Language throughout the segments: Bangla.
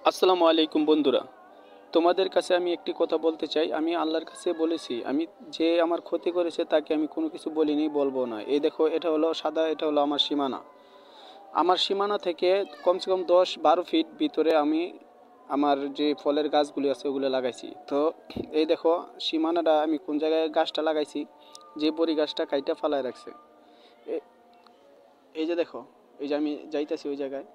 আসসালামু আলাইকুম বন্ধুরা, তোমাদের কাছে আমি একটি কথা বলতে চাই। আমি আল্লাহর কাছে বলেছি, আমি যে আমার ক্ষতি করেছে তাকে আমি কোনো কিছু বলিনি, বলবো না। এই দেখো, এটা হলো সাদা, এটা হলো আমার সীমানা। আমার সীমানা থেকে কমসে কম 10-12 ফিট ভিতরে আমি আমার যে ফলের গাছগুলি আছে ওগুলো লাগাইছি। তো এই দেখো সীমানাটা, আমি কোন জায়গায় গাছটা লাগাইছি, যে বড়ি গাছটা কাইটা ফালায় রাখছে। এই যে দেখো, এই যে আমি যাইতেছি ওই জায়গায়,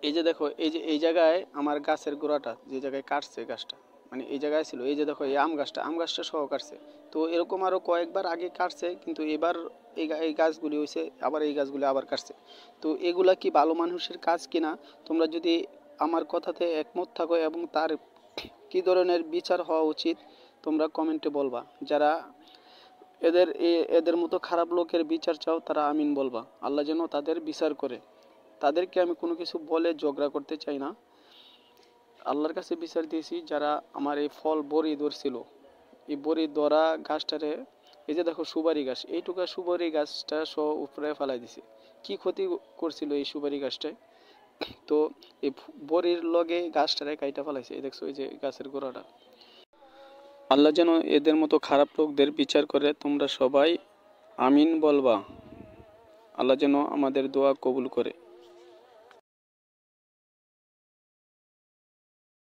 এই যে দেখো, এই জায়গায় আমার গাছের গোড়াটা যে জায়গায় কাটছে গাছটা, মানে এই জায়গায় ছিল, এই যে দেখো এই আম গাছটা সহ কাটছে। তো এরকম আরও কয়েকবার আগে কাটছে, কিন্তু এবার এই গাছগুলি হয়েছে, আবার এই গাছগুলি আবার কাটছে। তো এগুলা কি ভালো মানুষের কাজ কিনা? তোমরা যদি আমার কথাতে একমত থাকো এবং তার কি ধরনের বিচার হওয়া উচিত তোমরা কমেন্টে বলবা। যারা এদের মতো খারাপ লোকের বিচার চাও তারা আমিন বলবা। আল্লাহ যেন তাদের বিচার করে। তাদেরকে আমি কোনো কিছু বলে ঝগড়া করতে চাই না। আল্লাহর কাছে বিচার দিয়েছি, যারা আমার এই ফল বড়ি ধরছিল, এই বড়ি ধরা গাছটারে, এই যে দেখো সুপারি গাছ, এইটুকা সুপারি গাছটা সহ উপরে ফেলাই দিছে। কি ক্ষতি করছিল এই সুপারি গাছটায়? তো এই বড়ির লগে গাছটারে কাইটা ফেলাইছে। এই দেখছো, এই যে গাছের গোড়াটা। আল্লাহ যেন এদের মতো খারাপ লোকদের বিচার করে। তোমরা সবাই আমিন বলবা। আল্লাহ যেন আমাদের দোয়া কবুল করে।